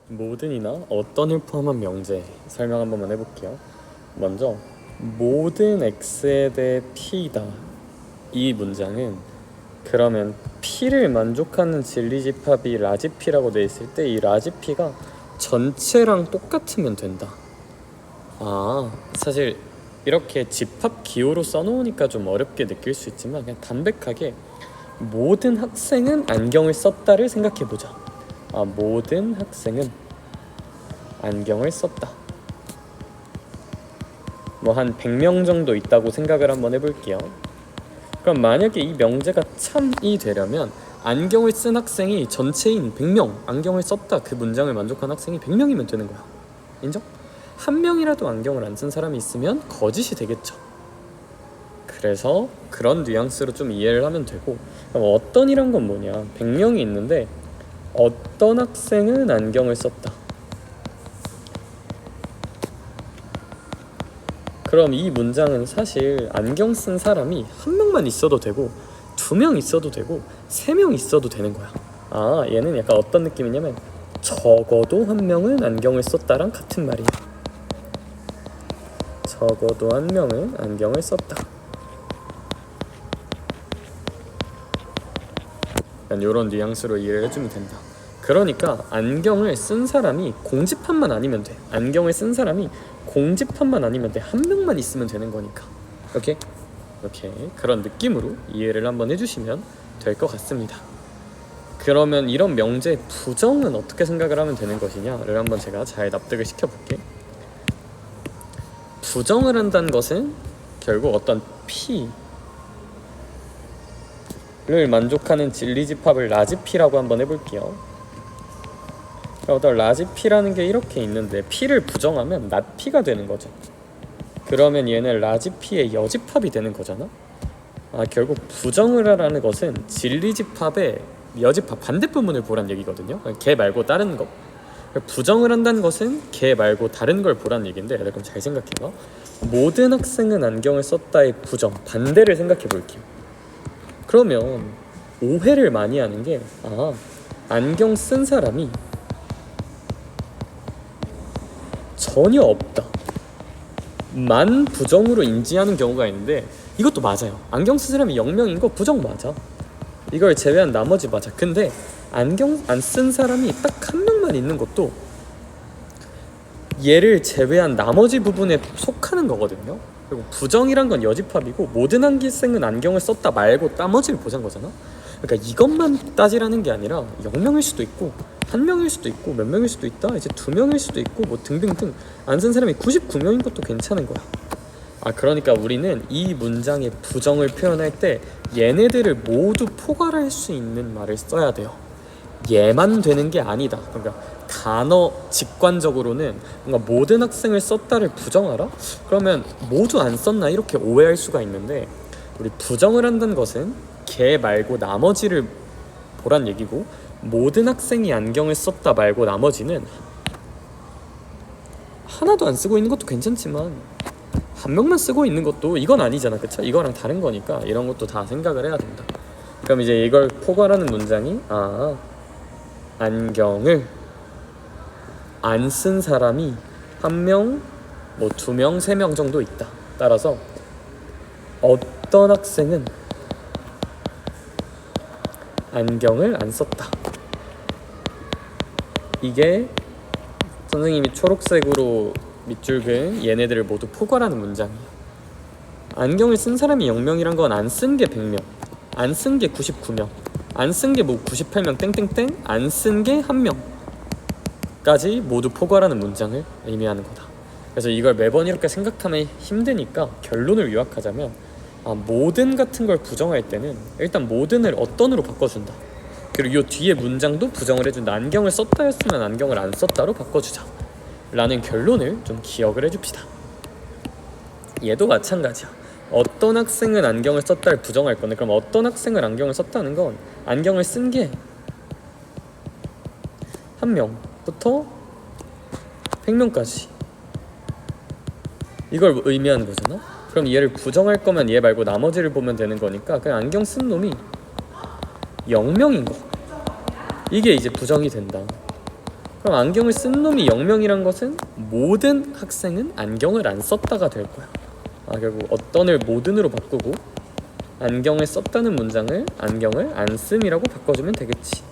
모든이나 어떤을 포함한 명제 설명 한 번만 해볼게요. 먼저 모든 x에 대해 p다. 이 문장은 그러면 p를 만족하는 진리집합이 라지 p라고 돼 있을 때 이 라지 p가 전체랑 똑같으면 된다. 사실 이렇게 집합 기호로 써놓으니까 좀 어렵게 느낄 수 있지만 그냥 담백하게 모든 학생은 안경을 썼다를 생각해보자. 모든 학생은 안경을 썼다. 뭐 한 100명 정도 있다고 생각을 한번 해볼게요. 그럼 만약에 이 명제가 참이 되려면 안경을 쓴 학생이 전체인 100명, 안경을 썼다 그 문장을 만족한 학생이 100명이면 되는 거야. 인정? 한 명이라도 안경을 안 쓴 사람이 있으면 거짓이 되겠죠. 그래서 그런 뉘앙스로 좀 이해를 하면 되고, 그럼 어떤이란 건 뭐냐, 100명이 있는데 어떤 학생은 안경을 썼다. 그럼 이 문장은 사실 안경 쓴 사람이 한 명만 있어도 되고 2명 있어도 되고 3명 있어도 되는 거야. 얘는 약간 어떤 느낌이냐면 적어도 한 명은 안경을 썼다랑 같은 말이야. 적어도 한 명은 안경을 썼다. 이런 뉘앙스로 이해를 해주면 된다. 그러니까 안경을 쓴 사람이 공집합만 아니면 돼. 안경을 쓴 사람이 공집합만 아니면 돼. 한 명만 있으면 되는 거니까. 오케이? 그런 느낌으로 이해를 한번 해주시면 될 것 같습니다. 그러면 이런 명제 부정은 어떻게 생각을 하면 되는 것이냐를 한번 제가 잘 납득을 시켜볼게. 부정을 한다는 것은 결국 어떤 P를 만족하는 진리집합을 라지 P라고 한번 해볼게요. 어떤 라지 P라는 게 이렇게 있는데 P를 부정하면 낫 P가 되는 거죠. 그러면 얘는 라지 P의 여집합이 되는 거잖아. 결국 부정을 하라는 것은 진리집합의 여집합 반대부분을 보란 얘기거든요. 걔 말고 다른 거. 부정을 한다는 것은 걔 말고 다른 걸 보란 얘기인데, 얘들 그럼 잘 생각해봐. 모든 학생은 안경을 썼다의 부정 반대를 생각해 볼게요. 그러면 오해를 많이 하는 게 안경 쓴 사람이 전혀 없다 만 부정으로 인지하는 경우가 있는데, 이것도 맞아요. 안경 쓴 사람이 0명인 거 부정 맞아. 이걸 제외한 나머지 맞아. 근데 안경 안 쓴 사람이 딱 한 명만 있는 것도 얘를 제외한 나머지 부분에 속하는 거거든요. 그리고 부정이란 건 여집합이고 모든 학생은 안경을 썼다 말고 나머지를 보자는 거잖아. 그러니까 이것만 따지라는 게 아니라 0명일 수도 있고 1명일 수도 있고 몇 명일 수도 있다, 이제 2명일 수도 있고 뭐 등등등 안 쓴 사람이 99명인 것도 괜찮은 거야. 그러니까 우리는 이 문장의 부정을 표현할 때 얘네들을 모두 포괄할 수 있는 말을 써야 돼요. 얘만 되는 게 아니다. 그러니까 단어 직관적으로는 뭔가 모든 학생을 썼다를 부정하라? 그러면 모두 안 썼나 이렇게 오해할 수가 있는데, 우리 부정을 한다는 것은 걔 말고 나머지를 보란 얘기고, 모든 학생이 안경을 썼다 말고 나머지는 하나도 안 쓰고 있는 것도 괜찮지만 한 명만 쓰고 있는 것도 이건 아니잖아, 그쵸? 이거랑 다른 거니까 이런 것도 다 생각을 해야 된다. 그럼 이제 이걸 포괄하는 문장이 안경을 안 쓴 사람이 1명, 뭐 2명, 3명 정도 있다. 따라서 어떤 학생은 안경을 안 썼다. 이게 선생님이 초록색으로 밑줄 그은 얘네들을 모두 포괄하는 문장이에요. 안경을 쓴 사람이 0명이란 건 안 쓴 게 100명, 안 쓴 게 99명, 안 쓴 게 뭐 98명 땡땡땡, 안 쓴 게 1명까지 모두 포괄하는 문장을 의미하는 거다. 그래서 이걸 매번 이렇게 생각하면 힘드니까 결론을 요약하자면 모든 같은 걸 부정할 때는 일단 모든을 어떤으로 바꿔준다. 그리고 이 뒤에 문장도 부정을 해준다. 안경을 썼다 했으면 안경을 안 썼다로 바꿔주자 라는 결론을 좀 기억을 해줍시다. 얘도 마찬가지야. 어떤 학생은 안경을 썼다를 부정할 건데, 그럼 어떤 학생은 안경을 썼다는 건 안경을 쓴 게 1명부터 100명까지 이걸 의미하는 거잖아. 그럼 얘를 부정할 거면 얘 말고 나머지를 보면 되는 거니까 그냥 안경 쓴 놈이 0명인 거, 이게 이제 부정이 된다. 그럼 안경을 쓴 놈이 0명이란 것은 모든 학생은 안경을 안 썼다가 될 거야. 결국 어떤을 모든으로 바꾸고 안경을 썼다는 문장을 안경을 안 씀이라고 바꿔주면 되겠지.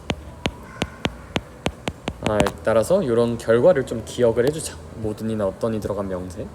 따라서 이런 결과를 좀 기억을 해주자. 모든이나 어떤이 들어간 명세.